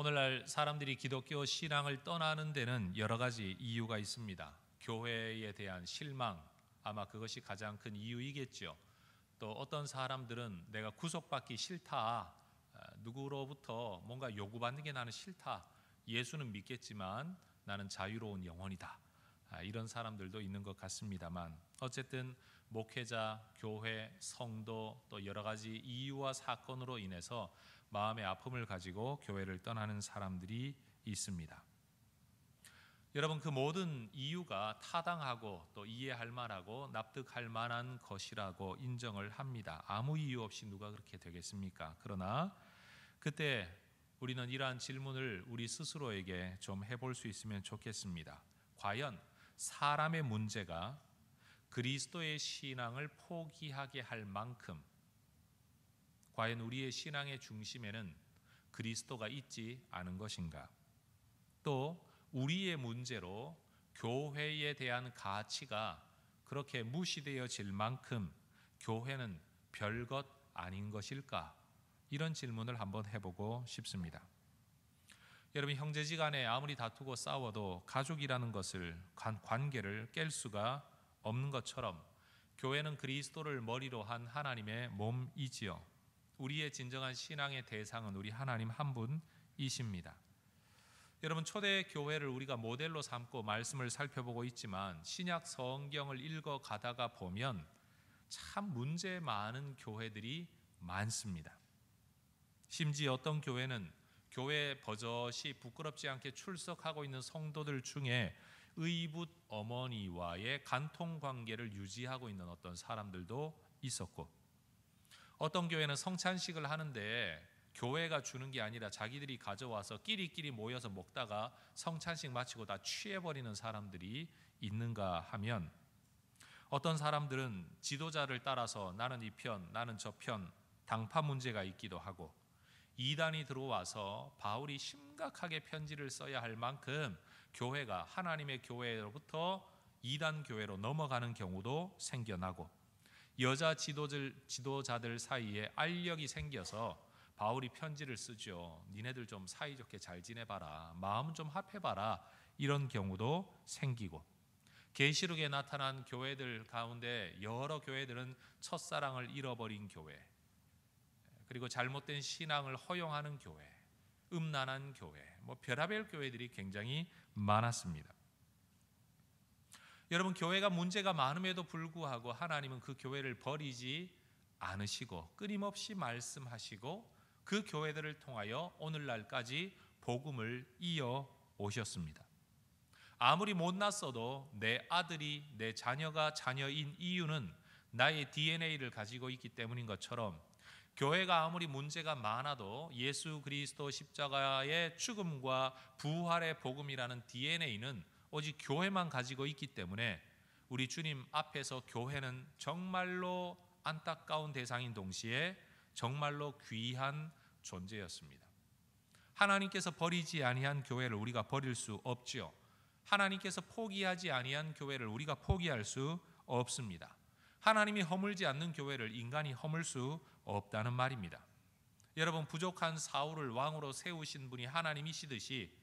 오늘날 사람들이 기독교 신앙을 떠나는 데는 여러 가지 이유가 있습니다. 교회에 대한 실망, 아마 그것이 가장 큰 이유이겠죠. 또 어떤 사람들은 내가 구속받기 싫다, 누구로부터 뭔가 요구받는 게 나는 싫다, 예수는 믿겠지만 나는 자유로운 영혼이다, 이런 사람들도 있는 것 같습니다만, 어쨌든 목회자, 교회, 성도, 또 여러 가지 이유와 사건으로 인해서 마음의 아픔을 가지고 교회를 떠나는 사람들이 있습니다. 여러분, 그 모든 이유가 타당하고 또 이해할 만하고 납득할 만한 것이라고 인정을 합니다. 아무 이유 없이 누가 그렇게 되겠습니까? 그러나 그때 우리는 이러한 질문을 우리 스스로에게 좀 해볼 수 있으면 좋겠습니다. 과연 사람의 문제가 그리스도의 신앙을 포기하게 할 만큼 과연 우리의 신앙의 중심에는 그리스도가 있지 않은 것인가? 또 우리의 문제로 교회에 대한 가치가 그렇게 무시되어질 만큼 교회는 별것 아닌 것일까? 이런 질문을 한번 해보고 싶습니다. 여러분, 형제지간에 아무리 다투고 싸워도 가족이라는 것을 관계를 깰 수가 없는 것처럼 교회는 그리스도를 머리로 한 하나님의 몸이지요. 우리의 진정한 신앙의 대상은 우리 하나님 한 분이십니다. 여러분, 초대 교회를 우리가 모델로 삼고 말씀을 살펴보고 있지만 신약 성경을 읽어 가다가 보면 참 문제 많은 교회들이 많습니다. 심지어 어떤 교회는 교회에 버젓이 부끄럽지 않게 출석하고 있는 성도들 중에 의붓 어머니와의 간통 관계를 유지하고 있는 어떤 사람들도 있었고, 어떤 교회는 성찬식을 하는데 교회가 주는 게 아니라 자기들이 가져와서 끼리끼리 모여서 먹다가 성찬식 마치고 다 취해버리는 사람들이 있는가 하면, 어떤 사람들은 지도자를 따라서 나는 이 편, 나는 저 편, 당파 문제가 있기도 하고, 이단이 들어와서 바울이 심각하게 편지를 써야 할 만큼 교회가 하나님의 교회로부터 이단 교회로 넘어가는 경우도 생겨나고, 여자 지도자들 사이에 알력이 생겨서 바울이 편지를 쓰죠. 니네들 좀 사이좋게 잘 지내봐라, 마음 좀 합해봐라, 이런 경우도 생기고, 계시록에 나타난 교회들 가운데 여러 교회들은 첫사랑을 잃어버린 교회, 그리고 잘못된 신앙을 허용하는 교회, 음란한 교회, 별의별 교회들이 굉장히 많았습니다. 여러분, 교회가 문제가 많음에도 불구하고 하나님은 그 교회를 버리지 않으시고 끊임없이 말씀하시고 그 교회들을 통하여 오늘날까지 복음을 이어 오셨습니다. 아무리 못났어도 내 아들이, 내 자녀가 자녀인 이유는 나의 DNA를 가지고 있기 때문인 것처럼, 교회가 아무리 문제가 많아도 예수 그리스도 십자가의 죽음과 부활의 복음이라는 DNA는 오직 교회만 가지고 있기 때문에 우리 주님 앞에서 교회는 정말로 안타까운 대상인 동시에 정말로 귀한 존재였습니다. 하나님께서 버리지 아니한 교회를 우리가 버릴 수 없지요. 하나님께서 포기하지 아니한 교회를 우리가 포기할 수 없습니다. 하나님이 허물지 않는 교회를 인간이 허물 수 없다는 말입니다. 여러분, 부족한 사울을 왕으로 세우신 분이 하나님이시듯이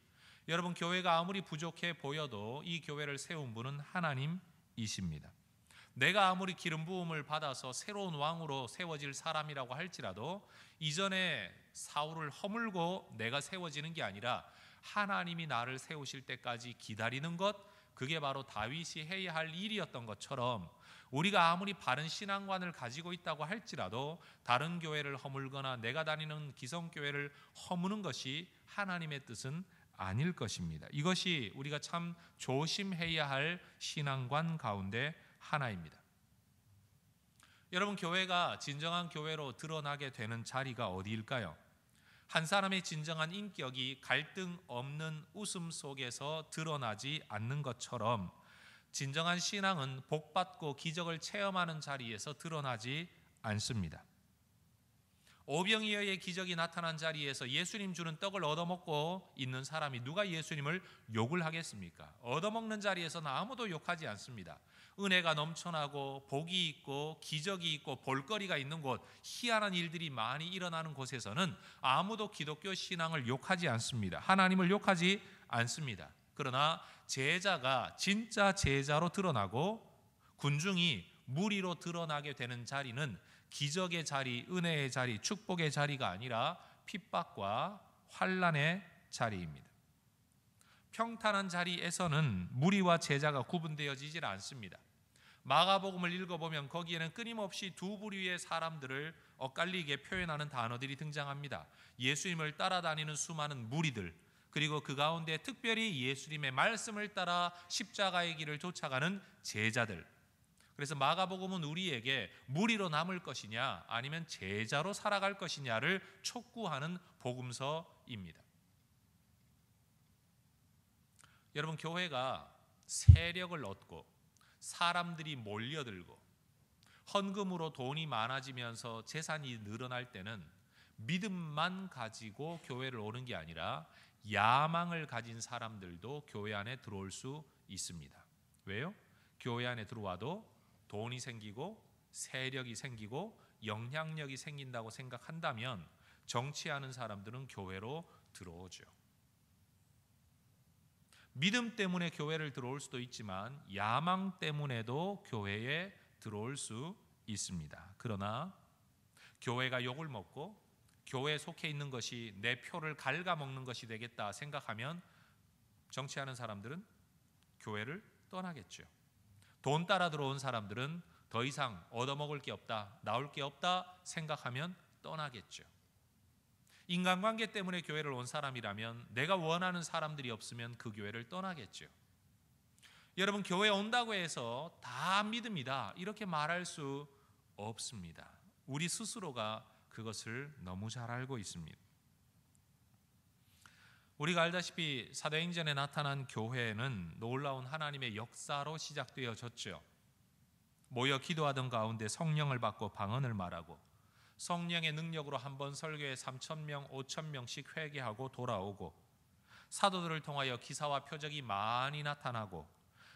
여러분, 교회가 아무리 부족해 보여도 이 교회를 세운 분은 하나님이십니다. 내가 아무리 기름 부음을 받아서 새로운 왕으로 세워질 사람이라고 할지라도 이전에 사울을 허물고 내가 세워지는 게 아니라 하나님이 나를 세우실 때까지 기다리는 것, 그게 바로 다윗이 해야 할 일이었던 것처럼 우리가 아무리 바른 신앙관을 가지고 있다고 할지라도 다른 교회를 허물거나 내가 다니는 기성교회를 허무는 것이 하나님의 뜻은 아닐 것입니다. 이것이 우리가 참 조심해야 할 신앙관 가운데 하나입니다. 여러분, 교회가 진정한 교회로 드러나게 되는 자리가 어디일까요? 한 사람의 진정한 인격이 갈등 없는 웃음 속에서 드러나지 않는 것처럼 진정한 신앙은 복받고 기적을 체험하는 자리에서 드러나지 않습니다. 오병이어의 기적이 나타난 자리에서 예수님 주는 떡을 얻어먹고 있는 사람이 누가 예수님을 욕을 하겠습니까? 얻어먹는 자리에서는 아무도 욕하지 않습니다. 은혜가 넘쳐나고 복이 있고 기적이 있고 볼거리가 있는 곳, 희한한 일들이 많이 일어나는 곳에서는 아무도 기독교 신앙을 욕하지 않습니다. 하나님을 욕하지 않습니다. 그러나 제자가 진짜 제자로 드러나고 군중이 무리로 드러나게 되는 자리는 기적의 자리, 은혜의 자리, 축복의 자리가 아니라 핍박과 환난의 자리입니다. 평탄한 자리에서는 무리와 제자가 구분되어지질 않습니다. 마가복음을 읽어보면 거기에는 끊임없이 두 부류의 사람들을 엇갈리게 표현하는 단어들이 등장합니다. 예수님을 따라다니는 수많은 무리들, 그리고 그 가운데 특별히 예수님의 말씀을 따라 십자가의 길을 쫓아가는 제자들. 그래서 마가복음은 우리에게 무리로 남을 것이냐 아니면 제자로 살아갈 것이냐를 촉구하는 복음서입니다. 여러분, 교회가 세력을 얻고 사람들이 몰려들고 헌금으로 돈이 많아지면서 재산이 늘어날 때는 믿음만 가지고 교회를 오는 게 아니라 야망을 가진 사람들도 교회 안에 들어올 수 있습니다. 왜요? 교회 안에 들어와도 돈이 생기고 세력이 생기고 영향력이 생긴다고 생각한다면 정치하는 사람들은 교회로 들어오죠. 믿음 때문에 교회를 들어올 수도 있지만 야망 때문에도 교회에 들어올 수 있습니다. 그러나 교회가 욕을 먹고 교회에 속해 있는 것이 내 표를 갉아먹는 것이 되겠다 생각하면 정치하는 사람들은 교회를 떠나겠죠. 돈 따라 들어온 사람들은 더 이상 얻어먹을 게 없다, 나올 게 없다 생각하면 떠나겠죠. 인간관계 때문에 교회를 온 사람이라면 내가 원하는 사람들이 없으면 그 교회를 떠나겠죠. 여러분, 교회 온다고 해서 다 믿음이다 이렇게 말할 수 없습니다. 우리 스스로가 그것을 너무 잘 알고 있습니다. 우리가 알다시피 사도행전에 나타난 교회는 놀라운 하나님의 역사로 시작되어졌죠. 모여 기도하던 가운데 성령을 받고 방언을 말하고 성령의 능력으로 한 번 설교에 3,000명, 5,000명씩 회개하고 돌아오고 사도들을 통하여 기사와 표적이 많이 나타나고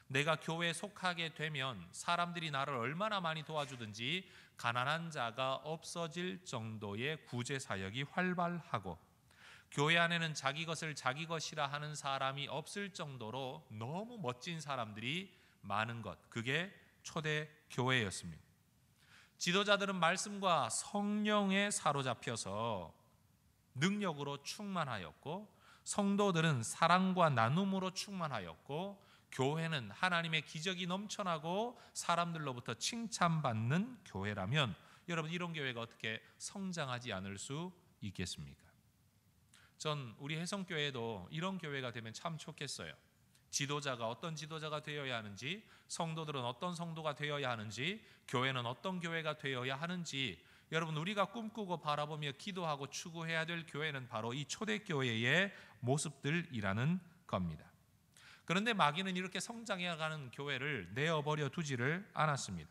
내가 교회에 속하게 되면 사람들이 나를 얼마나 많이 도와주든지 가난한 자가 없어질 정도의 구제 사역이 활발하고 교회 안에는 자기 것을 자기 것이라 하는 사람이 없을 정도로 너무 멋진 사람들이 많은 것, 그게 초대 교회였습니다. 지도자들은 말씀과 성령에 사로잡혀서 능력으로 충만하였고 성도들은 사랑과 나눔으로 충만하였고 교회는 하나님의 기적이 넘쳐나고 사람들로부터 칭찬받는 교회라면 여러분, 이런 교회가 어떻게 성장하지 않을 수 있겠습니까? 전 우리 혜성교회도 이런 교회가 되면 참 좋겠어요. 지도자가 어떤 지도자가 되어야 하는지, 성도들은 어떤 성도가 되어야 하는지, 교회는 어떤 교회가 되어야 하는지, 여러분, 우리가 꿈꾸고 바라보며 기도하고 추구해야 될 교회는 바로 이 초대교회의 모습들이라는 겁니다. 그런데 마귀는 이렇게 성장해가는 교회를 내어버려 두지를 않았습니다.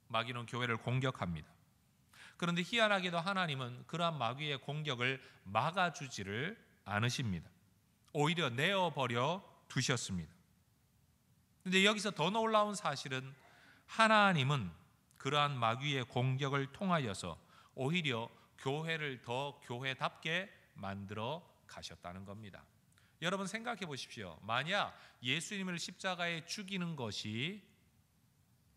마귀는 교회를 공격합니다. 그런데 희한하게도 하나님은 그러한 마귀의 공격을 막아주지를 않으십니다. 오히려 내어버려 두셨습니다. 그런데 여기서 더 놀라운 사실은 하나님은 그러한 마귀의 공격을 통하여서 오히려 교회를 더 교회답게 만들어 가셨다는 겁니다. 여러분, 생각해 보십시오. 만약 예수님을 십자가에 죽이는 것이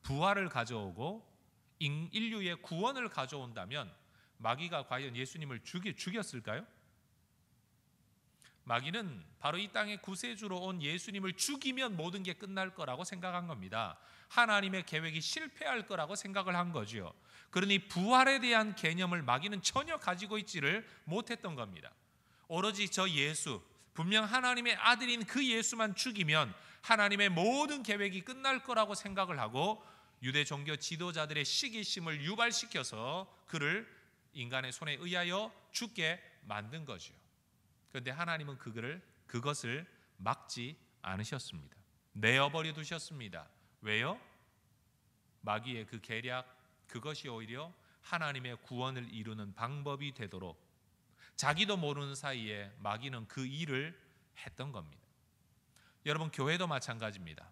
부활을 가져오고 인류의 구원을 가져온다면 마귀가 과연 예수님을 죽였을까요? 마귀는 바로 이 땅의 구세주로 온 예수님을 죽이면 모든 게 끝날 거라고 생각한 겁니다. 하나님의 계획이 실패할 거라고 생각을 한 거죠. 그러니 부활에 대한 개념을 마귀는 전혀 가지고 있지를 못했던 겁니다. 오로지 저 예수, 분명 하나님의 아들인 그 예수만 죽이면 하나님의 모든 계획이 끝날 거라고 생각을 하고 유대 종교 지도자들의 시기심을 유발시켜서 그를 인간의 손에 의하여 죽게 만든 거죠. 그런데 하나님은 그것을 막지 않으셨습니다. 내어버려 두셨습니다. 왜요? 마귀의 그 계략, 그것이 오히려 하나님의 구원을 이루는 방법이 되도록 자기도 모르는 사이에 마귀는 그 일을 했던 겁니다. 여러분, 교회도 마찬가지입니다.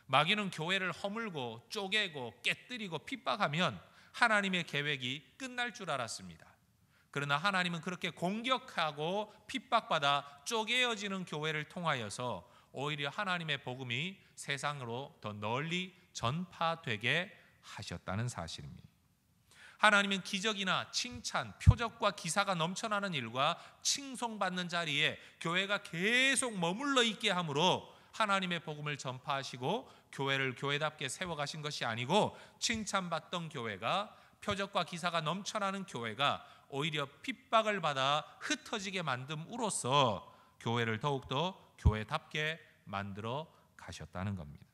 마귀는 교회를 허물고 쪼개고 깨뜨리고 핍박하면 하나님의 계획이 끝날 줄 알았습니다. 그러나 하나님은 그렇게 공격하고 핍박받아 쪼개어지는 교회를 통하여서 오히려 하나님의 복음이 세상으로 더 널리 전파되게 하셨다는 사실입니다. 하나님은 기적이나 칭찬, 표적과 기사가 넘쳐나는 일과 칭송받는 자리에 교회가 계속 머물러 있게 함으로 하나님의 복음을 전파하시고 교회를 교회답게 세워가신 것이 아니고, 칭찬받던 교회가, 표적과 기사가 넘쳐나는 교회가 오히려 핍박을 받아 흩어지게 만듦으로써 교회를 더욱더 교회답게 만들어 가셨다는 겁니다.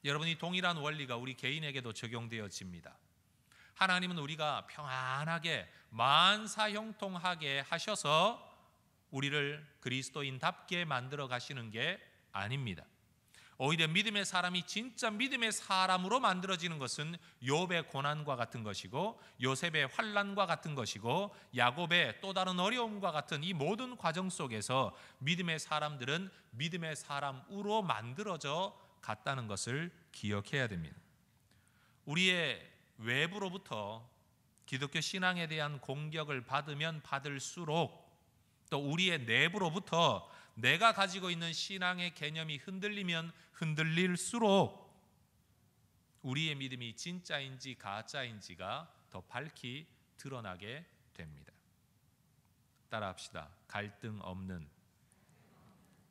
여러분, 이 동일한 원리가 우리 개인에게도 적용되어집니다. 하나님은 우리가 평안하게 만사형통하게 하셔서 우리를 그리스도인답게 만들어 가시는 게 아닙니다. 오히려 믿음의 사람이 진짜 믿음의 사람으로 만들어지는 것은 욥의 고난과 같은 것이고, 요셉의 환난과 같은 것이고, 야곱의 또 다른 어려움과 같은 이 모든 과정 속에서 믿음의 사람들은 믿음의 사람으로 만들어져 갔다는 것을 기억해야 됩니다. 우리의 외부로부터 기독교 신앙에 대한 공격을 받으면 받을수록, 또 우리의 내부로부터 내가 가지고 있는 신앙의 개념이 흔들리면 흔들릴수록 우리의 믿음이 진짜인지 가짜인지가 더 밝히 드러나게 됩니다. 따라합시다. 갈등 없는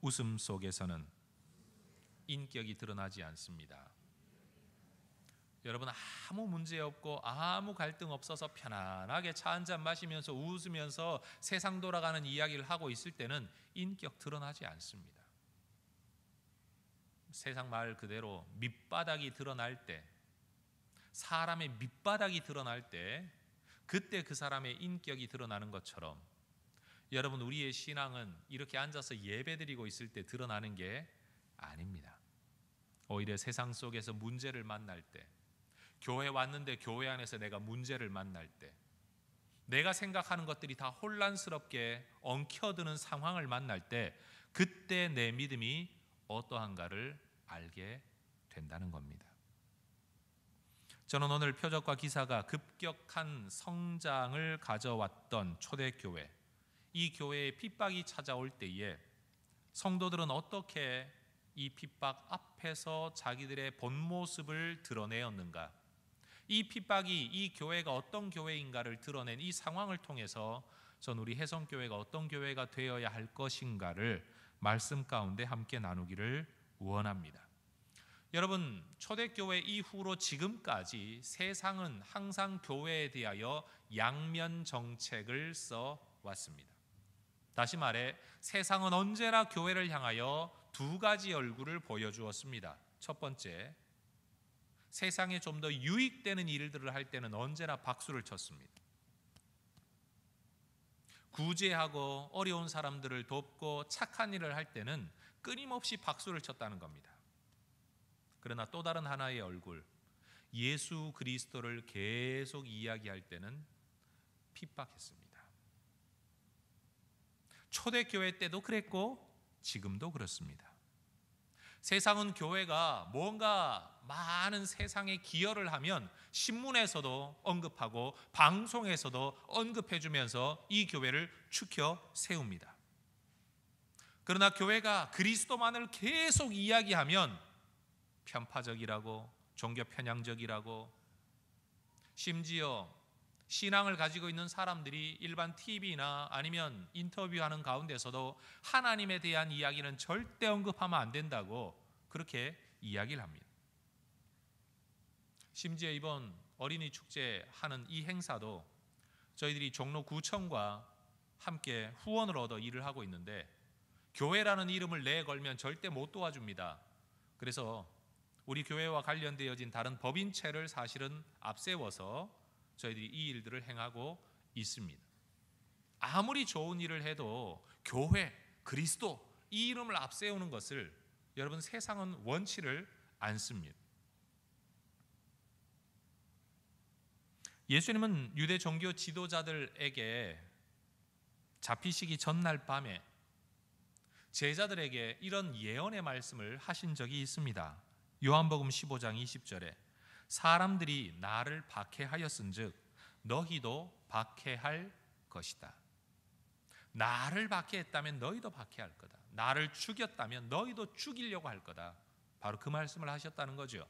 웃음 속에서는 인격이 드러나지 않습니다. 여러분, 아무 문제 없고 아무 갈등 없어서 편안하게 차 한잔 마시면서 웃으면서 세상 돌아가는 이야기를 하고 있을 때는 인격 드러나지 않습니다. 세상 말 그대로 밑바닥이 드러날 때, 사람의 밑바닥이 드러날 때, 그때 그 사람의 인격이 드러나는 것처럼, 여러분, 우리의 신앙은 이렇게 앉아서 예배드리고 있을 때 드러나는 게 아닙니다. 오히려 세상 속에서 문제를 만날 때, 교회 왔는데 교회 안에서 내가 문제를 만날 때, 내가 생각하는 것들이 다 혼란스럽게 엉켜드는 상황을 만날 때, 그때 내 믿음이 어떠한가를 알게 된다는 겁니다. 저는 오늘 표적과 기사가 급격한 성장을 가져왔던 초대교회, 이 교회에 핍박이 찾아올 때에 성도들은 어떻게 이 핍박 앞에서 자기들의 본 모습을 드러내었는가? 이 핍박이 이 교회가 어떤 교회인가를 드러낸 이 상황을 통해서 전 우리 혜성교회가 어떤 교회가 되어야 할 것인가를 말씀 가운데 함께 나누기를 원합니다. 여러분, 초대교회 이후로 지금까지 세상은 항상 교회에 대하여 양면 정책을 써왔습니다. 다시 말해, 세상은 언제나 교회를 향하여 두 가지 얼굴을 보여주었습니다. 첫 번째, 세상에 좀 더 유익되는 일들을 할 때는 언제나 박수를 쳤습니다. 구제하고 어려운 사람들을 돕고 착한 일을 할 때는 끊임없이 박수를 쳤다는 겁니다. 그러나 또 다른 하나의 얼굴, 예수 그리스도를 계속 이야기할 때는 핍박했습니다. 초대교회 때도 그랬고 지금도 그렇습니다. 세상은 교회가 뭔가 많은 세상에 기여를 하면 신문에서도 언급하고 방송에서도 언급해주면서 이 교회를 추켜 세웁니다. 그러나 교회가 그리스도만을 계속 이야기하면 편파적이라고, 종교 편향적이라고, 심지어 신앙을 가지고 있는 사람들이 일반 TV나 아니면 인터뷰하는 가운데서도 하나님에 대한 이야기는 절대 언급하면 안 된다고 그렇게 이야기를 합니다. 심지어 이번 어린이 축제 하는 이 행사도 저희들이 종로구청과 함께 후원을 얻어 일을 하고 있는데, 교회라는 이름을 내걸면 절대 못 도와줍니다. 그래서 우리 교회와 관련되어진 다른 법인체를 사실은 앞세워서 저희들이 이 일들을 행하고 있습니다. 아무리 좋은 일을 해도 교회, 그리스도 이 이름을 앞세우는 것을 여러분, 세상은 원치를 않습니다. 예수님은 유대 종교 지도자들에게 잡히시기 전날 밤에 제자들에게 이런 예언의 말씀을 하신 적이 있습니다. 요한복음 15장 20절에 사람들이 나를 박해하였은즉 너희도 박해할 것이다. 나를 박해했다면 너희도 박해할 거다. 나를 죽였다면 너희도 죽이려고 할 거다. 바로 그 말씀을 하셨다는 거죠.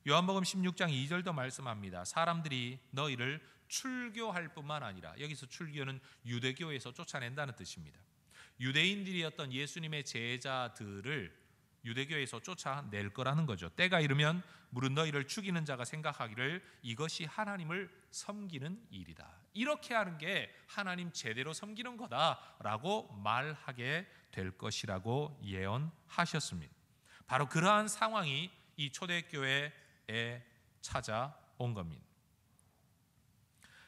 요한복음 16장 2절도 말씀합니다. 사람들이 너희를 출교할 뿐만 아니라, 여기서 출교는 유대교에서 쫓아낸다는 뜻입니다. 유대인들이었던 예수님의 제자들을 유대교에서 쫓아낼 거라는 거죠. 때가 이르면 무릇 너희를 죽이는 자가 생각하기를 이것이 하나님을 섬기는 일이다. 이렇게 하는 게 하나님 제대로 섬기는 거다라고 말하게 될 것이라고 예언하셨습니다. 바로 그러한 상황이 이 초대교회에 찾아온 겁니다.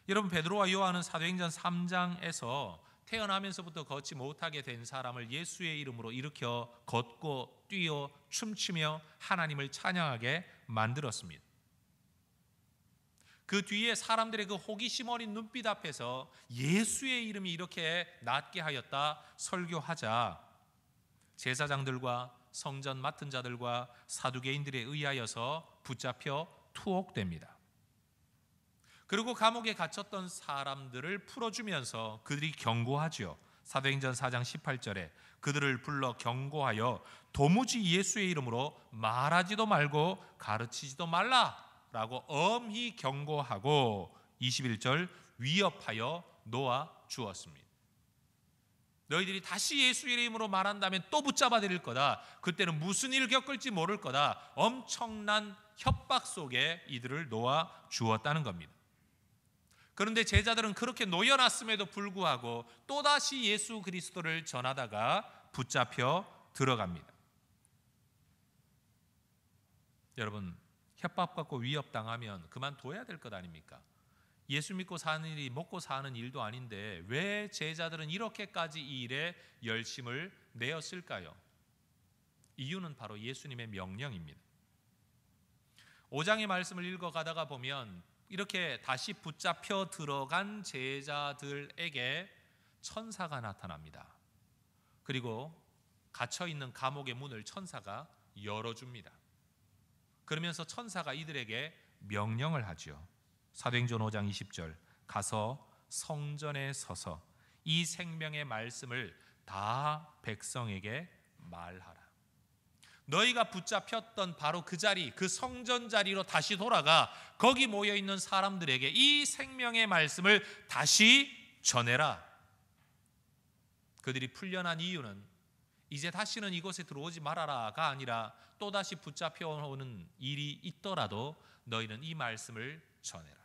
여러분, 베드로와 요한은 사도행전 3장에서 태어나면서부터 걷지 못하게 된 사람을 예수의 이름으로 일으켜 걷고 뛰어 춤추며 하나님을 찬양하게 만들었습니다. 그 뒤에 사람들의 그 호기심 어린 눈빛 앞에서 예수의 이름이 이렇게 낫게 하였다 설교하자 제사장들과 성전 맡은 자들과 사두개인들에 의하여서 붙잡혀 투옥됩니다. 그리고 감옥에 갇혔던 사람들을 풀어주면서 그들이 경고하죠. 사도행전 4장 18절에 그들을 불러 경고하여 도무지 예수의 이름으로 말하지도 말고 가르치지도 말라라고 엄히 경고하고 21절 위협하여 놓아 주었습니다. 너희들이 다시 예수의 이름으로 말한다면 또 붙잡아 드릴 거다. 그때는 무슨 일을 겪을지 모를 거다. 엄청난 협박 속에 이들을 놓아 주었다는 겁니다. 그런데 제자들은 그렇게 놓여놨음에도 불구하고 또다시 예수 그리스도를 전하다가 붙잡혀 들어갑니다. 여러분, 협박받고 위협당하면 그만둬야 될 것 아닙니까? 예수 믿고 사는 일이 먹고 사는 일도 아닌데 왜 제자들은 이렇게까지 이 일에 열심을 내었을까요? 이유는 바로 예수님의 명령입니다. 5장의 말씀을 읽어가다가 보면 이렇게 다시 붙잡혀 들어간 제자들에게 천사가 나타납니다. 그리고 갇혀있는 감옥의 문을 천사가 열어줍니다. 그러면서 천사가 이들에게 명령을 하죠. 사도행전 5장 20절 가서 성전에 서서 이 생명의 말씀을 다 백성에게 말하라. 너희가 붙잡혔던 바로 그 자리, 그 성전 자리로 다시 돌아가 거기 모여있는 사람들에게 이 생명의 말씀을 다시 전해라. 그들이 풀려난 이유는 이제 다시는 이곳에 들어오지 말아라가 아니라 또다시 붙잡혀오는 일이 있더라도 너희는 이 말씀을 전해라.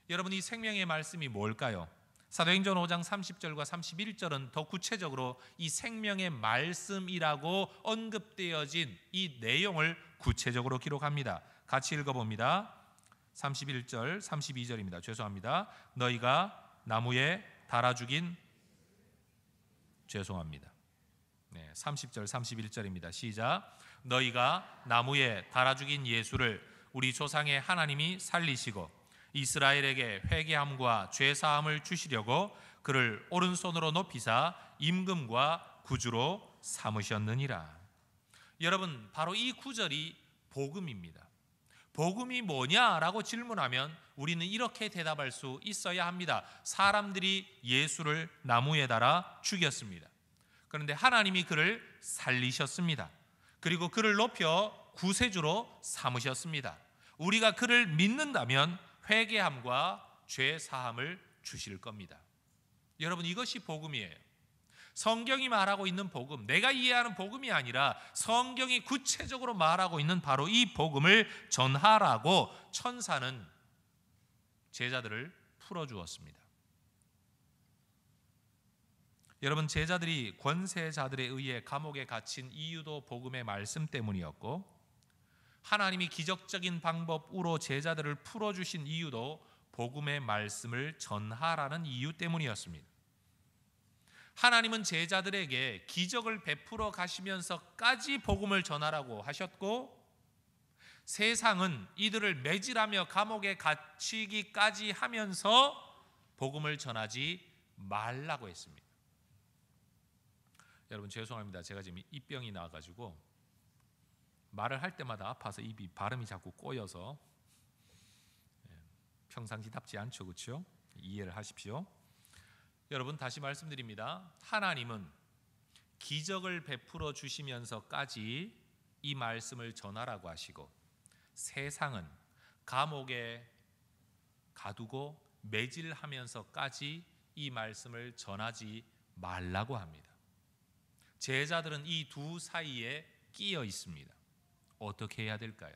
여러분, 이 생명의 말씀이 뭘까요? 사도행전 5장 30절과 31절은 더 구체적으로 이 생명의 말씀이라고 언급되어진 이 내용을 구체적으로 기록합니다. 같이 읽어봅니다. 31절, 32절입니다. 죄송합니다. 너희가 나무에 달아 죽인 죄송합니다. 30절, 31절입니다. 시작. 너희가 나무에 달아 죽인 예수를 우리 조상의 하나님이 살리시고 이스라엘에게 회개함과 죄사함을 주시려고 그를 오른손으로 높이사 임금과 구주로 삼으셨느니라. 여러분, 바로 이 구절이 복음입니다. 복음이 뭐냐라고 질문하면 우리는 이렇게 대답할 수 있어야 합니다. 사람들이 예수를 나무에 달아 죽였습니다. 그런데 하나님이 그를 살리셨습니다. 그리고 그를 높여 구세주로 삼으셨습니다. 우리가 그를 믿는다면 회개함과 죄 사함을 주실 겁니다. 여러분, 이것이 복음이에요. 성경이 말하고 있는 복음, 내가 이해하는 복음이 아니라 성경이 구체적으로 말하고 있는 바로 이 복음을 전하라고 천사는 제자들을 풀어주었습니다. 여러분, 제자들이 권세자들에 의해 감옥에 갇힌 이유도 복음의 말씀 때문이었고 하나님이 기적적인 방법으로 제자들을 풀어주신 이유도 복음의 말씀을 전하라는 이유 때문이었습니다. 하나님은 제자들에게 기적을 베풀어 가시면서까지 복음을 전하라고 하셨고 세상은 이들을 매질하며 감옥에 갇히기까지 하면서 복음을 전하지 말라고 했습니다. 여러분 죄송합니다. 제가 지금 입병이 나가지고 말을 할 때마다 아파서 입이 발음이 자꾸 꼬여서 평상시답지 않죠, 그렇죠? 이해를 하십시오. 여러분 다시 말씀드립니다. 하나님은 기적을 베풀어 주시면서까지 이 말씀을 전하라고 하시고, 세상은 감옥에 가두고 매질하면서까지 이 말씀을 전하지 말라고 합니다. 제자들은 이 두 사이에 끼어 있습니다. 어떻게 해야 될까요?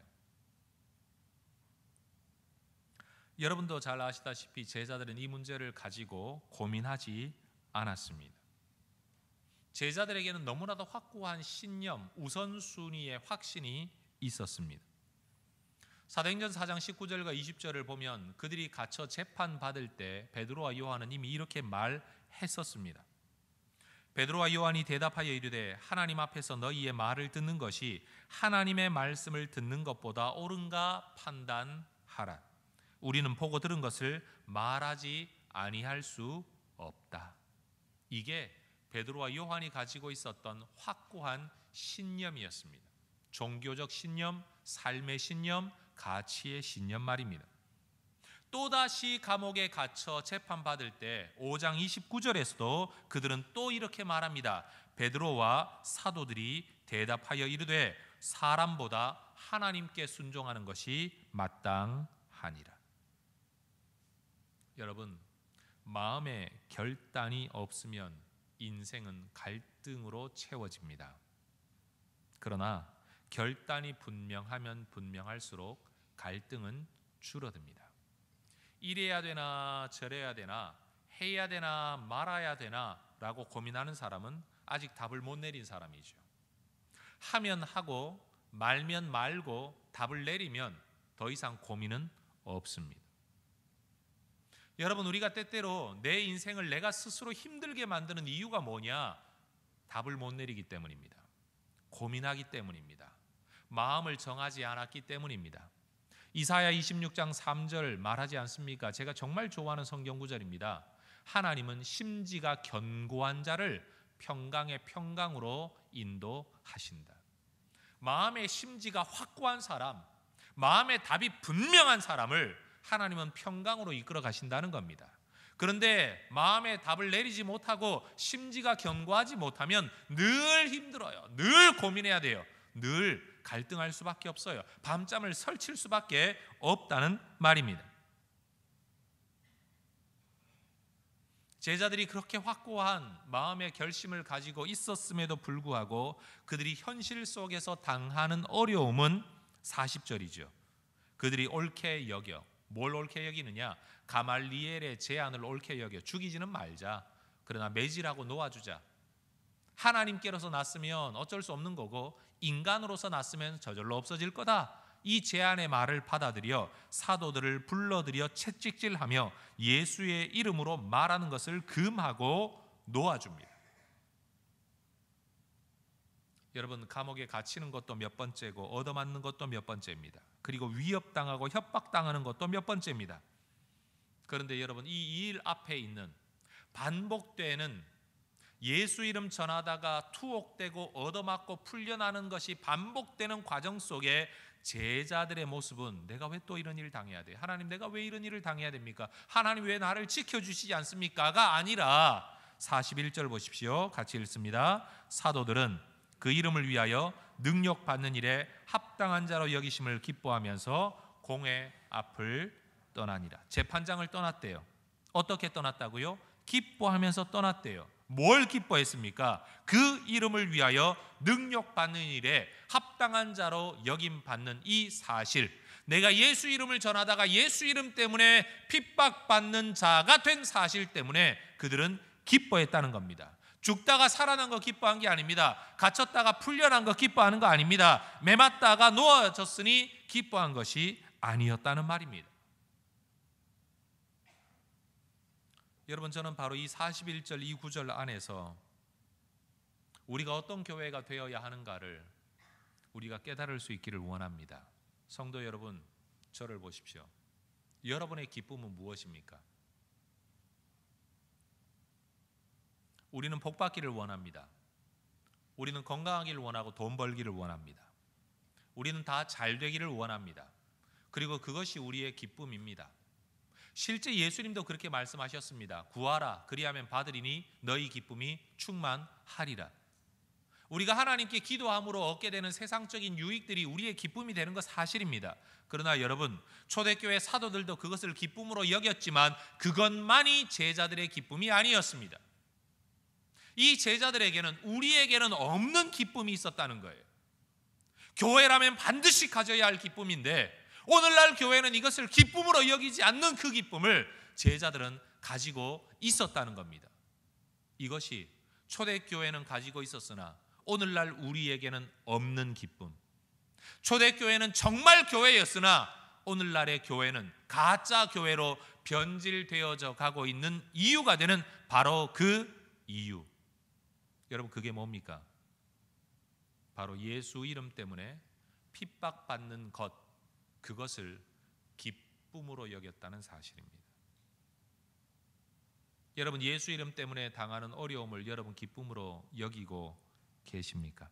여러분도 잘 아시다시피 제자들은 이 문제를 가지고 고민하지 않았습니다. 제자들에게는 너무나도 확고한 신념, 우선순위의 확신이 있었습니다. 사도행전 4장 19절과 20절을 보면 그들이 갇혀 재판받을 때 베드로와 요한은 이미 이렇게 말했었습니다. 베드로와 요한이 대답하여 이르되 하나님 앞에서 너희의 말을 듣는 것이 하나님의 말씀을 듣는 것보다 옳은가 판단하라. 우리는 보고 들은 것을 말하지 아니할 수 없다. 이게 베드로와 요한이 가지고 있었던 확고한 신념이었습니다. 종교적 신념, 삶의 신념, 가치의 신념 말입니다. 또다시 감옥에 갇혀 재판받을 때 5장 29절에서도 그들은 또 이렇게 말합니다. 베드로와 사도들이 대답하여 이르되 사람보다 하나님께 순종하는 것이 마땅하니라. 여러분, 마음에 결단이 없으면 인생은 갈등으로 채워집니다. 그러나 결단이 분명하면 분명할수록 갈등은 줄어듭니다. 이래야 되나 저래야 되나 해야 되나 말아야 되나 라고 고민하는 사람은 아직 답을 못 내린 사람이죠. 하면 하고 말면 말고 답을 내리면 더 이상 고민은 없습니다. 여러분, 우리가 때때로 내 인생을 내가 스스로 힘들게 만드는 이유가 뭐냐? 답을 못 내리기 때문입니다. 고민하기 때문입니다. 마음을 정하지 않았기 때문입니다. 이사야 26장 3절 말하지 않습니까? 제가 정말 좋아하는 성경 구절입니다. 하나님은 심지가 견고한 자를 평강의 평강으로 인도하신다. 마음의 심지가 확고한 사람, 마음의 답이 분명한 사람을 하나님은 평강으로 이끌어 가신다는 겁니다. 그런데 마음의 답을 내리지 못하고 심지가 견고하지 못하면 늘 힘들어요. 늘 고민해야 돼요. 늘 갈등할 수밖에 없어요. 밤잠을 설칠 수밖에 없다는 말입니다. 제자들이 그렇게 확고한 마음의 결심을 가지고 있었음에도 불구하고 그들이 현실 속에서 당하는 어려움은 40절이죠. 그들이 옳게 여겨, 뭘 옳게 여기느냐? 가말리엘의 제안을 옳게 여겨 죽이지는 말자. 그러나 매질하고 놓아주자. 하나님께로서 났으면 어쩔 수 없는 거고 인간으로서 났으면 저절로 없어질 거다. 이 제안의 말을 받아들여 사도들을 불러들여 채찍질하며 예수의 이름으로 말하는 것을 금하고 놓아줍니다. 여러분, 감옥에 갇히는 것도 몇 번째고 얻어맞는 것도 몇 번째입니다. 그리고 위협당하고 협박당하는 것도 몇 번째입니다. 그런데 여러분, 이 일 앞에 있는 반복되는 예수 이름 전하다가 투옥되고 얻어맞고 풀려나는 것이 반복되는 과정 속에 제자들의 모습은 내가 왜 또 이런 일을 당해야 돼? 하나님, 내가 왜 이런 일을 당해야 됩니까? 하나님, 왜 나를 지켜주시지 않습니까? 가 아니라 41절 보십시오. 같이 읽습니다. 사도들은 그 이름을 위하여 능력받는 일에 합당한 자로 여기심을 기뻐하면서 공회 앞을 떠나니라. 재판장을 떠났대요. 어떻게 떠났다고요? 기뻐하면서 떠났대요. 뭘 기뻐했습니까? 그 이름을 위하여 능력받는 일에 합당한 자로 여김받는 이 사실, 내가 예수 이름을 전하다가 예수 이름 때문에 핍박받는 자가 된 사실 때문에 그들은 기뻐했다는 겁니다. 죽다가 살아난 거 기뻐한 게 아닙니다. 갇혔다가 풀려난 거 기뻐하는 거 아닙니다. 매맞다가 놓아졌으니 기뻐한 것이 아니었다는 말입니다. 여러분, 저는 바로 이 41절 이 구절 안에서 우리가 어떤 교회가 되어야 하는가를 우리가 깨달을 수 있기를 원합니다. 성도 여러분, 저를 보십시오. 여러분의 기쁨은 무엇입니까? 우리는 복 받기를 원합니다. 우리는 건강하기를 원하고 돈 벌기를 원합니다. 우리는 다 잘 되기를 원합니다. 그리고 그것이 우리의 기쁨입니다. 실제 예수님도 그렇게 말씀하셨습니다. 구하라, 그리하면 받으리니 너희 기쁨이 충만하리라. 우리가 하나님께 기도함으로 얻게 되는 세상적인 유익들이 우리의 기쁨이 되는 것 사실입니다. 그러나 여러분, 초대교회 사도들도 그것을 기쁨으로 여겼지만 그것만이 제자들의 기쁨이 아니었습니다. 이 제자들에게는, 우리에게는 없는 기쁨이 있었다는 거예요. 교회라면 반드시 가져야 할 기쁨인데 오늘날 교회는 이것을 기쁨으로 여기지 않는 그 기쁨을 제자들은 가지고 있었다는 겁니다. 이것이 초대교회는 가지고 있었으나 오늘날 우리에게는 없는 기쁨. 초대교회는 정말 교회였으나 오늘날의 교회는 가짜 교회로 변질되어져 가고 있는 이유가 되는 바로 그 이유. 여러분, 그게 뭡니까? 바로 예수 이름 때문에 핍박받는 것, 그것을 기쁨으로 여겼다는 사실입니다. 여러분, 예수 이름 때문에 당하는 어려움을 여러분 기쁨으로 여기고 계십니까?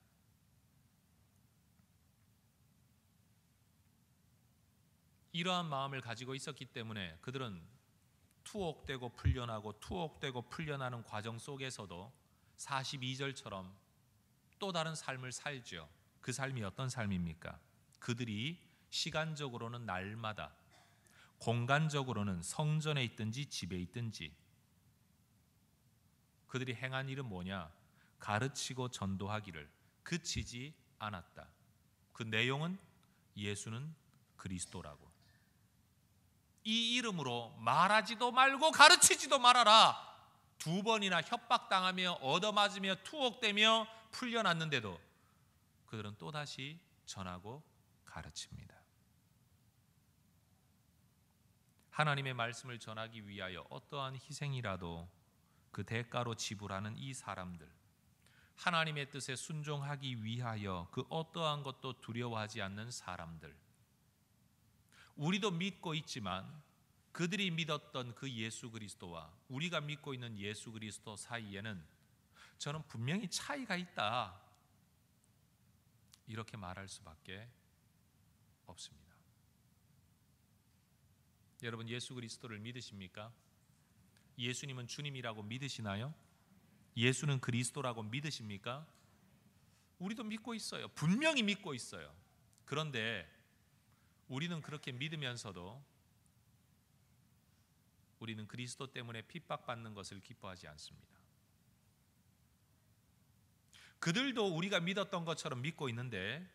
이러한 마음을 가지고 있었기 때문에 그들은 투옥되고 풀려나고 투옥되고 풀려나는 과정 속에서도 42절처럼 또 다른 삶을 살죠. 그 삶이 어떤 삶입니까? 그들이 시간적으로는 날마다, 공간적으로는 성전에 있든지 집에 있든지 그들이 행한 일은 뭐냐? 가르치고 전도하기를 그치지 않았다. 그 내용은 예수는 그리스도라고. 이 이름으로 말하지도 말고 가르치지도 말아라. 2번이나 협박당하며 얻어맞으며 투옥되며 풀려났는데도 그들은 또다시 전하고 가르칩니다. 하나님의 말씀을 전하기 위하여 어떠한 희생이라도 그 대가로 지불하는 이 사람들, 하나님의 뜻에 순종하기 위하여 그 어떠한 것도 두려워하지 않는 사람들, 우리도 믿고 있지만 그들이 믿었던 그 예수 그리스도와 우리가 믿고 있는 예수 그리스도 사이에는 저는 분명히 차이가 있다, 이렇게 말할 수밖에 없습니다. 여러분, 예수 그리스도를 믿으십니까? 예수님은 주님이라고 믿으시나요? 예수는 그리스도라고 믿으십니까? 우리도 믿고 있어요. 분명히 믿고 있어요. 그런데 우리는 그렇게 믿으면서도 우리는 그리스도 때문에 핍박받는 것을 기뻐하지 않습니다. 그들도 우리가 믿었던 것처럼 믿고 있는데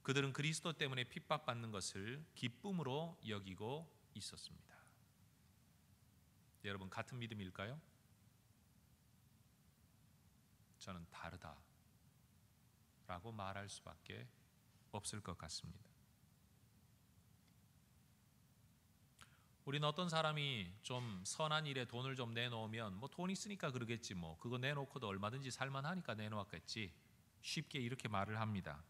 그들은 그리스도 때문에 핍박받는 것을 기쁨으로 여기고 있었습니다. 여러분, 같은 믿음일까요? 저는 다르다라고 말할 수밖에 없을 것 같습니다. 우리는 어떤 사람이 좀 선한 일에 돈을 좀 내놓으면 뭐 돈 있으니까 그러겠지, 뭐 그거 내놓고도 얼마든지 살만하니까 내놓았겠지, 쉽게 이렇게 말을 합니다.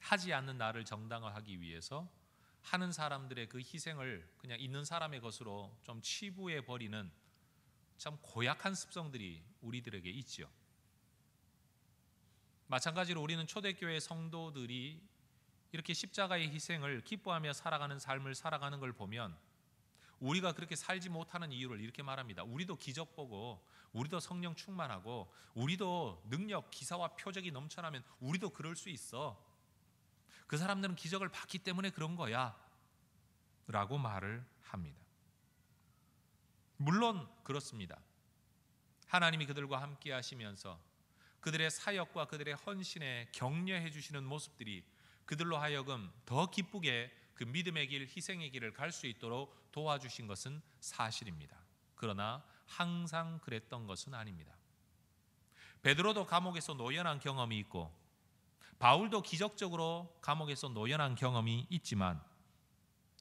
하지 않는 나를 정당화하기 위해서 하는 사람들의 그 희생을 그냥 있는 사람의 것으로 좀 치부해 버리는 참 고약한 습성들이 우리들에게 있지요. 마찬가지로 우리는 초대교회 성도들이 이렇게 십자가의 희생을 기뻐하며 살아가는 삶을 살아가는 걸 보면 우리가 그렇게 살지 못하는 이유를 이렇게 말합니다. 우리도 기적 보고, 우리도 성령 충만하고, 우리도 능력, 기사와 표적이 넘쳐나면 우리도 그럴 수 있어. 그 사람들은 기적을 받기 때문에 그런 거야 라고 말을 합니다. 물론 그렇습니다. 하나님이 그들과 함께 하시면서 그들의 사역과 그들의 헌신에 격려해 주시는 모습들이 그들로 하여금 더 기쁘게 그 믿음의 길, 희생의 길을 갈 수 있도록 도와주신 것은 사실입니다. 그러나 항상 그랬던 것은 아닙니다. 베드로도 감옥에서 노연한 경험이 있고 바울도 기적적으로 감옥에서 노연한 경험이 있지만,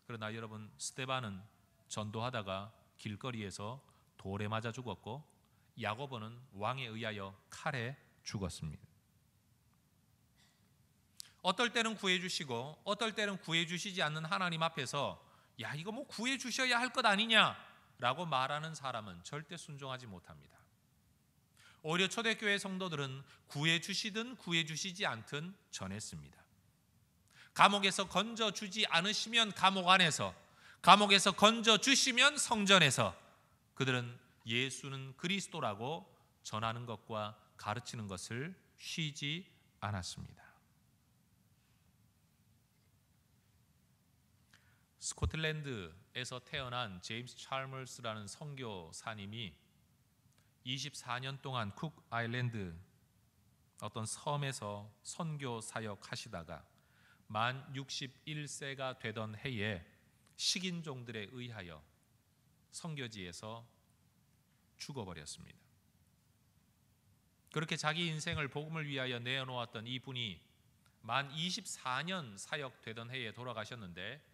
그러나 여러분, 스데반은 전도하다가 길거리에서 돌에 맞아 죽었고 야고보는 왕에 의하여 칼에 죽었습니다. 어떨 때는 구해 주시고 어떨 때는 구해 주시지 않는 하나님 앞에서 야, 이거 뭐 구해 주셔야 할 것 아니냐라고 말하는 사람은 절대 순종하지 못합니다. 오히려 초대교회 성도들은 구해 주시든 구해 주시지 않든 전했습니다. 감옥에서 건져 주지 않으시면 감옥 안에서, 감옥에서 건져 주시면 성전에서 그들은 예수는 그리스도라고 전하는 것과 가르치는 것을 쉬지 않았습니다. 스코틀랜드에서 태어난 제임스 찰머스라는 선교사님이 24년 동안 쿡 아일랜드 어떤 섬에서 선교 사역 하시다가 만 61세가 되던 해에 식인종들에 의하여 선교지에서 죽어버렸습니다. 그렇게 자기 인생을 복음을 위하여 내어놓았던 이분이 만 24년 사역되던 해에 돌아가셨는데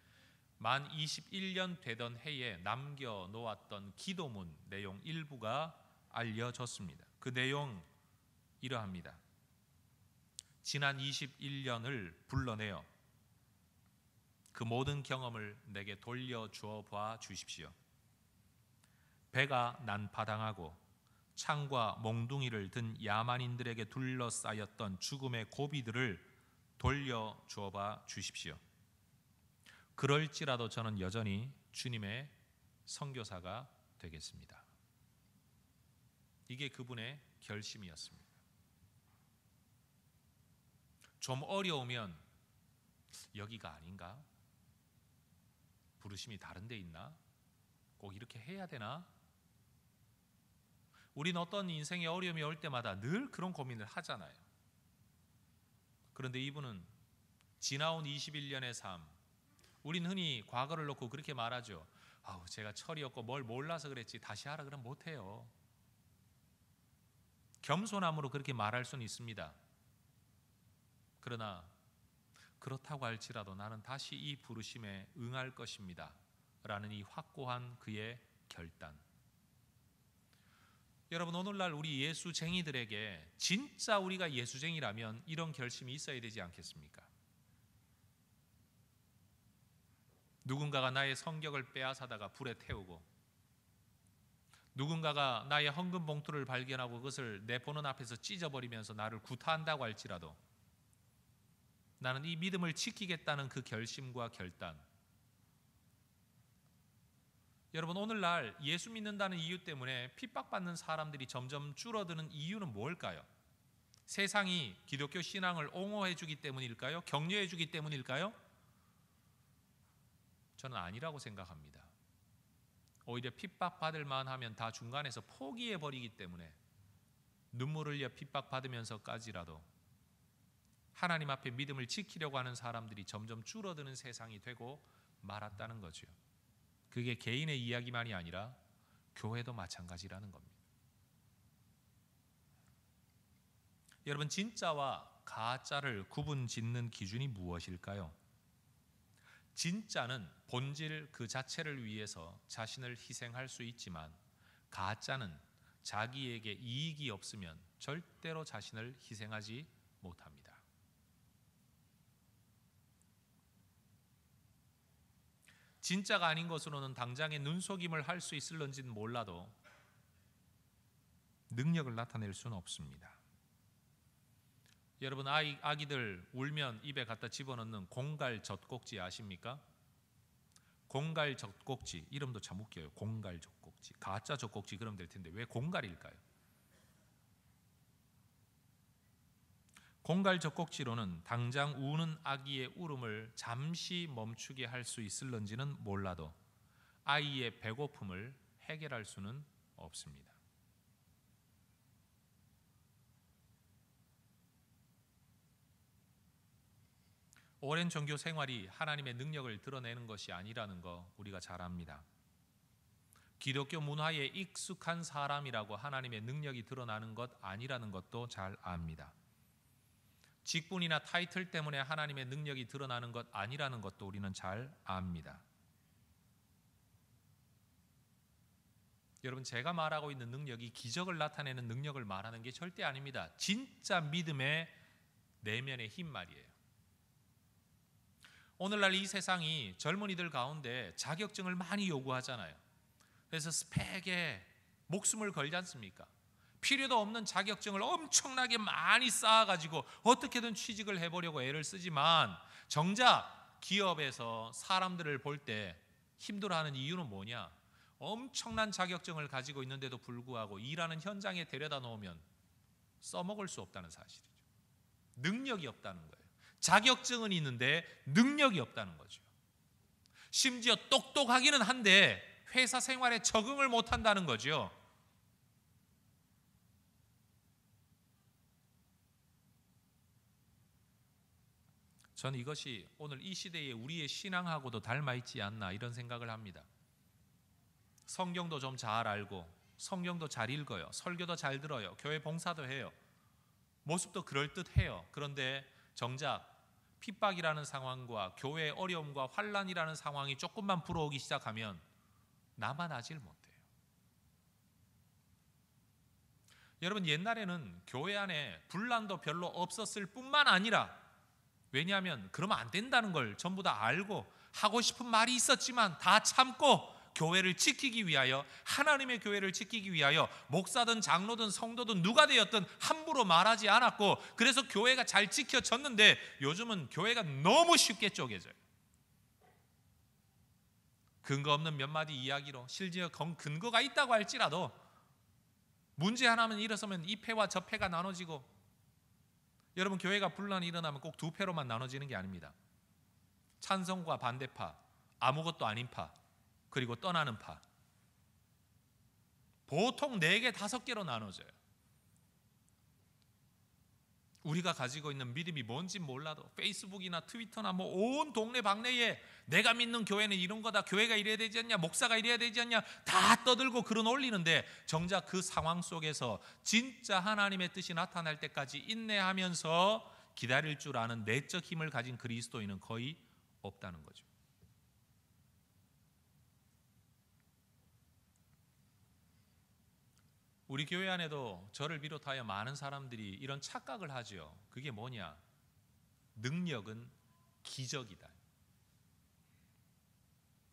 만 21년 되던 해에 남겨놓았던 기도문 내용 일부가 알려졌습니다. 그 내용 이러합니다. 지난 21년을 불러내어 그 모든 경험을 내게 돌려주어 봐 주십시오. 배가 난파당하고 창과 몽둥이를 든 야만인들에게 둘러싸였던 죽음의 고비들을 돌려주어 봐 주십시오. 그럴지라도 저는 여전히 주님의 선교사가 되겠습니다. 이게 그분의 결심이었습니다. 좀 어려우면 여기가 아닌가? 부르심이 다른 데 있나? 꼭 이렇게 해야 되나? 우린 어떤 인생의 어려움이 올 때마다 늘 그런 고민을 하잖아요. 그런데 이분은 지나온 21년의 삶, 우린 흔히 과거를 놓고 그렇게 말하죠. 아우, 제가 철이 없고 뭘 몰라서 그랬지 다시 하라 그러면 못해요. 겸손함으로 그렇게 말할 수는 있습니다. 그러나 그렇다고 할지라도 나는 다시 이 부르심에 응할 것입니다 라는 이 확고한 그의 결단. 여러분, 오늘날 우리 예수쟁이들에게 진짜 우리가 예수쟁이라면 이런 결심이 있어야 되지 않겠습니까? 누군가가 나의 성격을 빼앗아다가 불에 태우고, 누군가가 나의 헌금 봉투를 발견하고 그것을 내 보는 앞에서 찢어버리면서 나를 구타한다고 할지라도 나는 이 믿음을 지키겠다는 그 결심과 결단. 여러분, 오늘날 예수 믿는다는 이유 때문에 핍박받는 사람들이 점점 줄어드는 이유는 뭘까요? 세상이 기독교 신앙을 옹호해 주기 때문일까요? 격려해 주기 때문일까요? 저는 아니라고 생각합니다. 오히려 핍박받을 만하면 다 중간에서 포기해 버리기 때문에 눈물을 흘려 핍박받으면서까지라도 하나님 앞에 믿음을 지키려고 하는 사람들이 점점 줄어드는 세상이 되고 말았다는 거죠. 그게 개인의 이야기만이 아니라 교회도 마찬가지라는 겁니다. 여러분, 진짜와 가짜를 구분 짓는 기준이 무엇일까요? 진짜는 본질 그 자체를 위해서 자신을 희생할 수 있지만 가짜는 자기에게 이익이 없으면 절대로 자신을 희생하지 못합니다. 진짜가 아닌 것으로는 당장의 눈속임을 할 수 있을런지는 몰라도 능력을 나타낼 수는 없습니다. 여러분, 아기들 울면 입에 갖다 집어넣는 공갈 젖꼭지 아십니까? 공갈 젖꼭지, 이름도 참 웃겨요. 공갈 젖꼭지, 가짜 젖꼭지 그러면 될 텐데 왜 공갈일까요? 공갈 젖꼭지로는 당장 우는 아기의 울음을 잠시 멈추게 할 수 있을런지는 몰라도 아이의 배고픔을 해결할 수는 없습니다. 오랜 종교 생활이 하나님의 능력을 드러내는 것이 아니라는 거 우리가 잘 압니다. 기독교 문화에 익숙한 사람이라고 하나님의 능력이 드러나는 것 아니라는 것도 잘 압니다. 직분이나 타이틀 때문에 하나님의 능력이 드러나는 것 아니라는 것도 우리는 잘 압니다. 여러분, 제가 말하고 있는 능력이 기적을 나타내는 능력을 말하는 게 절대 아닙니다. 진짜 믿음의 내면의 힘 말이에요. 오늘날 이 세상이 젊은이들 가운데 자격증을 많이 요구하잖아요. 그래서 스펙에 목숨을 걸지 않습니까? 필요도 없는 자격증을 엄청나게 많이 쌓아가지고 어떻게든 취직을 해보려고 애를 쓰지만 정작 기업에서 사람들을 볼 때 힘들어하는 이유는 뭐냐? 엄청난 자격증을 가지고 있는데도 불구하고 일하는 현장에 데려다 놓으면 써먹을 수 없다는 사실이죠. 능력이 없다는 거예요. 자격증은 있는데 능력이 없다는 거죠. 심지어 똑똑하기는 한데 회사 생활에 적응을 못한다는 거죠. 저는 이것이 오늘 이 시대에 우리의 신앙하고도 닮아 있지 않나 이런 생각을 합니다. 성경도 좀 잘 알고 성경도 잘 읽어요. 설교도 잘 들어요. 교회 봉사도 해요. 모습도 그럴듯해요. 그런데 정작 핍박이라는 상황과 교회의 어려움과 환난이라는 상황이 조금만 불어오기 시작하면 나만 하질 못해요. 여러분, 옛날에는 교회 안에 분란도 별로 없었을 뿐만 아니라, 왜냐하면 그러면 안 된다는 걸 전부 다 알고 하고 싶은 말이 있었지만 다 참고 교회를 지키기 위하여, 하나님의 교회를 지키기 위하여 목사든 장로든 성도든 누가 되었든 함부로 말하지 않았고, 그래서 교회가 잘 지켜졌는데 요즘은 교회가 너무 쉽게 쪼개져요. 근거 없는 몇 마디 이야기로, 심지어 근거가 있다고 할지라도 문제 하나만 일어서면 이 패와 저 패가 나눠지고, 여러분, 교회가 분란이 일어나면 꼭 두 패로만 나눠지는 게 아닙니다. 찬성과 반대파, 아무것도 아닌 파, 그리고 떠나는 파, 보통 4개, 5개로 나눠져요. 우리가 가지고 있는 믿음이 뭔지 몰라도 페이스북이나 트위터나 뭐 온 동네 방네에 내가 믿는 교회는 이런 거다, 교회가 이래야 되지 않냐, 목사가 이래야 되지 않냐, 다 떠들고 글은 올리는데 정작 그 상황 속에서 진짜 하나님의 뜻이 나타날 때까지 인내하면서 기다릴 줄 아는 내적 힘을 가진 그리스도인은 거의 없다는 거죠. 우리 교회 안에도 저를 비롯하여 많은 사람들이 이런 착각을 하죠. 그게 뭐냐? 능력은 기적이다.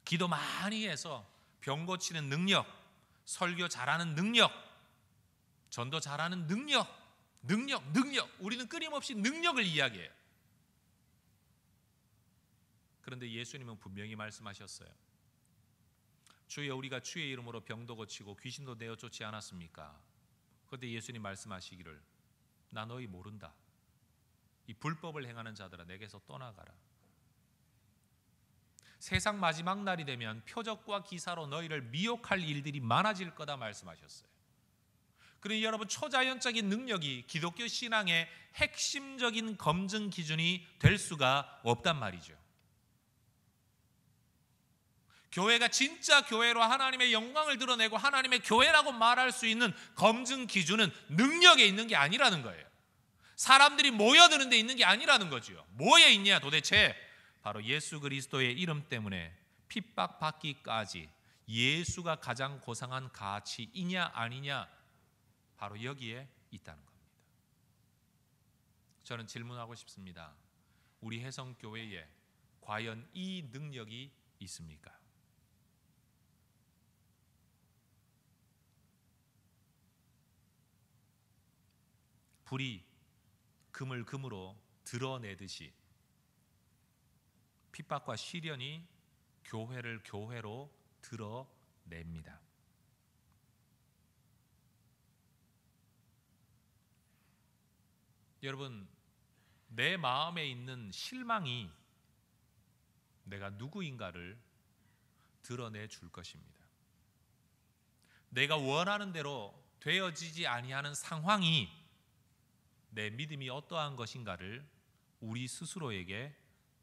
기도 많이 해서 병 고치는 능력, 설교 잘하는 능력, 전도 잘하는 능력. 우리는 끊임없이 능력을 이야기해요. 그런데 예수님은 분명히 말씀하셨어요. 주여, 우리가 주의 이름으로 병도 고치고 귀신도 내어 쫓지 않았습니까? 그런데 예수님 말씀하시기를, 나 너희 모른다. 이 불법을 행하는 자들아, 내게서 떠나가라. 세상 마지막 날이 되면 표적과 기사로 너희를 미혹할 일들이 많아질 거다 말씀하셨어요. 그러니 여러분, 초자연적인 능력이 기독교 신앙의 핵심적인 검증 기준이 될 수가 없단 말이죠. 교회가 진짜 교회로 하나님의 영광을 드러내고 하나님의 교회라고 말할 수 있는 검증 기준은 능력에 있는 게 아니라는 거예요. 사람들이 모여드는 데 있는 게 아니라는 거죠. 뭐에 있냐 도대체? 바로 예수 그리스도의 이름 때문에 핍박받기까지 예수가 가장 고상한 가치이냐 아니냐, 바로 여기에 있다는 겁니다. 저는 질문하고 싶습니다. 우리 혜성교회에 과연 이 능력이 있습니까? 불이 금을 금으로 드러내듯이 핍박과 시련이 교회를 교회로 드러냅니다. 여러분, 내 마음에 있는 실망이 내가 누구인가를 드러내 줄 것입니다. 내가 원하는 대로 되어지지 아니하는 상황이 내 믿음이 어떠한 것인가를 우리 스스로에게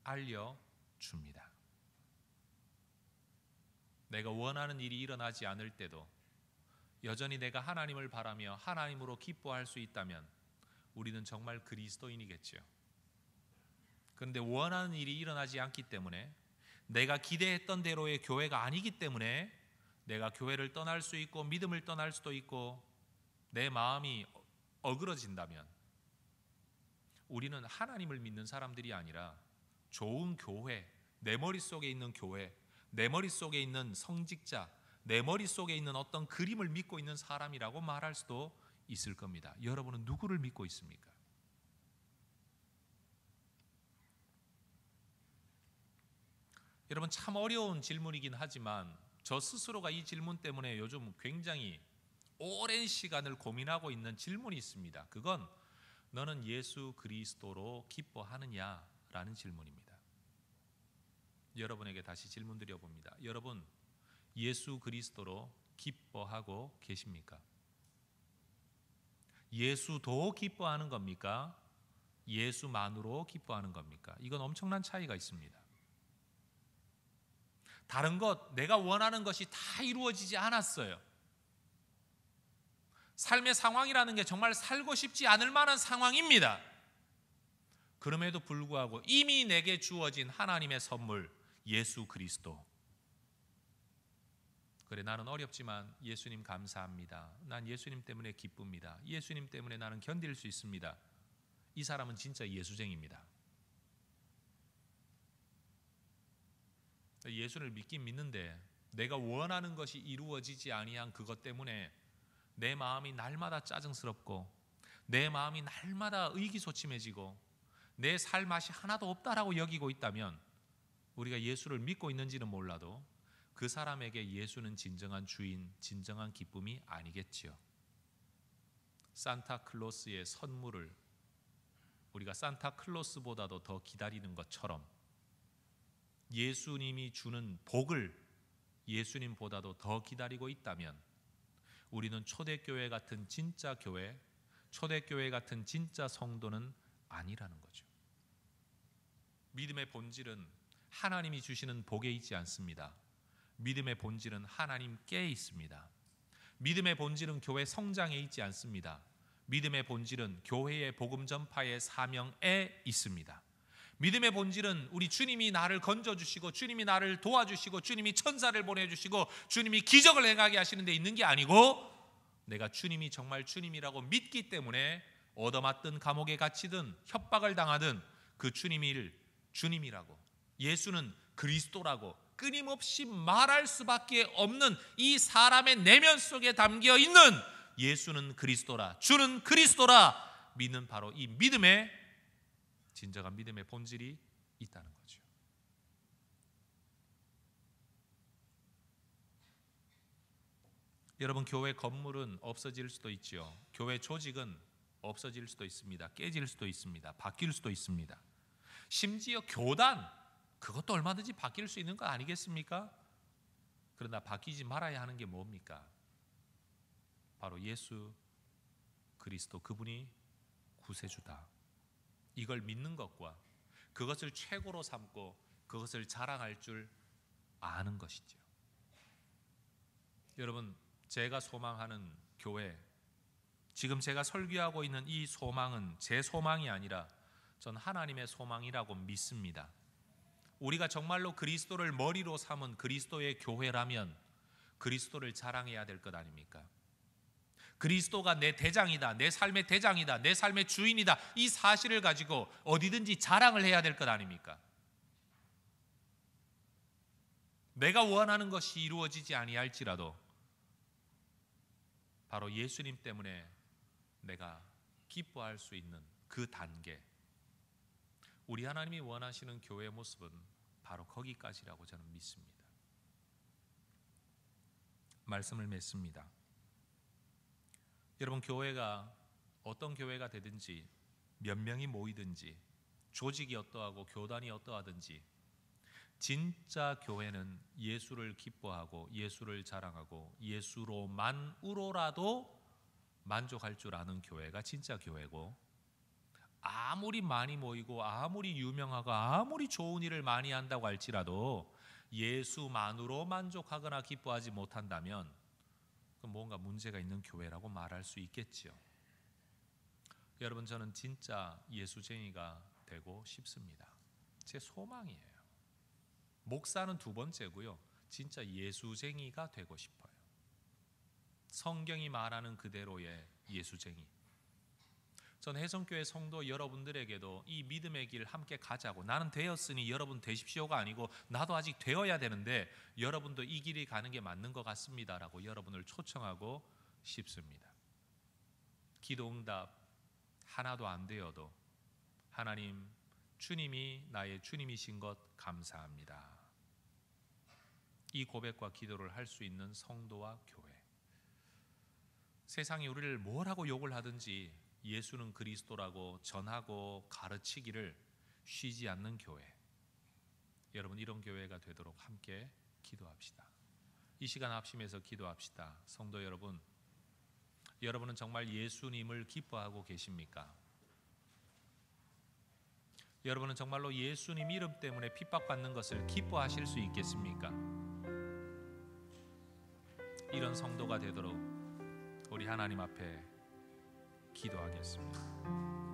알려줍니다. 내가 원하는 일이 일어나지 않을 때도 여전히 내가 하나님을 바라며 하나님으로 기뻐할 수 있다면 우리는 정말 그리스도인이겠죠. 그런데 원하는 일이 일어나지 않기 때문에, 내가 기대했던 대로의 교회가 아니기 때문에 내가 교회를 떠날 수 있고 믿음을 떠날 수도 있고 내 마음이 어그러진다면 우리는 하나님을 믿는 사람들이 아니라 좋은 교회, 내 머릿속에 있는 교회, 내 머릿속에 있는 성직자, 내 머릿속에 있는 어떤 그림을 믿고 있는 사람이라고 말할 수도 있을 겁니다. 여러분은 누구를 믿고 있습니까? 여러분, 참 어려운 질문이긴 하지만 저 스스로가 이 질문 때문에 요즘 굉장히 오랜 시간을 고민하고 있는 질문이 있습니다. 그건 너는 예수 그리스도로 기뻐하느냐라는 질문입니다. 여러분에게 다시 질문 드려봅니다. 여러분, 예수 그리스도로 기뻐하고 계십니까? 예수도 기뻐하는 겁니까? 예수만으로 기뻐하는 겁니까? 이건 엄청난 차이가 있습니다. 다른 것, 내가 원하는 것이 다 이루어지지 않았어요. 삶의 상황이라는 게 정말 살고 싶지 않을 만한 상황입니다. 그럼에도 불구하고 이미 내게 주어진 하나님의 선물, 예수 그리스도. 그래, 나는 어렵지만 예수님 감사합니다. 난 예수님 때문에 기쁩니다. 예수님 때문에 나는 견딜 수 있습니다. 이 사람은 진짜 예수쟁입니다. 예수를 믿긴 믿는데 내가 원하는 것이 이루어지지 아니한 그것 때문에 내 마음이 날마다 짜증스럽고 내 마음이 날마다 의기소침해지고 내 살 맛이 하나도 없다라고 여기고 있다면 우리가 예수를 믿고 있는지는 몰라도 그 사람에게 예수는 진정한 주인, 진정한 기쁨이 아니겠지요. 산타클로스의 선물을 우리가 산타클로스보다도 더 기다리는 것처럼 예수님이 주는 복을 예수님보다도 더 기다리고 있다면 우리는 초대교회 같은 진짜 교회, 초대교회 같은 진짜 성도는 아니라는 거죠. 믿음의 본질은 하나님이 주시는 복에 있지 않습니다. 믿음의 본질은 하나님께 있습니다. 믿음의 본질은 교회 성장에 있지 않습니다. 믿음의 본질은 교회의 복음 전파의 사명에 있습니다. 믿음의 본질은 우리 주님이 나를 건져주시고 주님이 나를 도와주시고 주님이 천사를 보내주시고 주님이 기적을 행하게 하시는 데 있는 게 아니고 내가 주님이 정말 주님이라고 믿기 때문에 얻어맞든 감옥에 갇히든 협박을 당하든 그 주님이라고 예수는 그리스도라고 끊임없이 말할 수밖에 없는 이 사람의 내면 속에 담겨 있는 예수는 그리스도라, 주는 그리스도라 믿는 바로 이 믿음의 진정한 믿음의 본질이 있다는 거죠. 여러분, 교회 건물은 없어질 수도 있죠. 교회 조직은 없어질 수도 있습니다. 깨질 수도 있습니다. 바뀔 수도 있습니다. 심지어 교단, 그것도 얼마든지 바뀔 수 있는 거 아니겠습니까? 그러나 바뀌지 말아야 하는 게 뭡니까? 바로 예수 그리스도, 그분이 구세주다. 이걸 믿는 것과 그것을 최고로 삼고 그것을 자랑할 줄 아는 것이죠. 여러분, 제가 소망하는 교회, 지금 제가 설교하고 있는 이 소망은 제 소망이 아니라 전 하나님의 소망이라고 믿습니다. 우리가 정말로 그리스도를 머리로 삼은 그리스도의 교회라면 그리스도를 자랑해야 될 것 아닙니까? 그리스도가 내 대장이다, 내 삶의 대장이다, 내 삶의 주인이다, 이 사실을 가지고 어디든지 자랑을 해야 될 것 아닙니까? 내가 원하는 것이 이루어지지 아니할지라도 바로 예수님 때문에 내가 기뻐할 수 있는 그 단계, 우리 하나님이 원하시는 교회의 모습은 바로 거기까지라고 저는 믿습니다. 말씀을 맺습니다. 여러분, 교회가 어떤 교회가 되든지 몇 명이 모이든지 조직이 어떠하고 교단이 어떠하든지 진짜 교회는 예수를 기뻐하고 예수를 자랑하고 예수로만으로라도 만족할 줄 아는 교회가 진짜 교회고, 아무리 많이 모이고 아무리 유명하고 아무리 좋은 일을 많이 한다고 할지라도 예수만으로 만족하거나 기뻐하지 못한다면 뭔가 문제가 있는 교회라고 말할 수 있겠지요. 여러분, 저는 진짜 예수쟁이가 되고 싶습니다. 제 소망이에요. 목사는 두 번째고요. 진짜 예수쟁이가 되고 싶어요. 성경이 말하는 그대로의 예수쟁이. 전 혜성교회 성도 여러분들에게도 이 믿음의 길 함께 가자고, 나는 되었으니 여러분 되십시오가 아니고 나도 아직 되어야 되는데 여러분도 이 길이 가는 게 맞는 것 같습니다라고 여러분을 초청하고 싶습니다. 기도 응답 하나도 안 되어도 하나님, 주님이 나의 주님이신 것 감사합니다. 이 고백과 기도를 할 수 있는 성도와 교회, 세상이 우리를 뭐라고 욕을 하든지 예수는 그리스도라고 전하고 가르치기를 쉬지 않는 교회, 여러분 이런 교회가 되도록 함께 기도합시다. 이 시간 합심해서 기도합시다. 성도 여러분, 여러분은 정말 예수님을 기뻐하고 계십니까? 여러분은 정말로 예수님 이름 때문에 핍박받는 것을 기뻐하실 수 있겠습니까? 이런 성도가 되도록 우리 하나님 앞에 기도하겠습니다.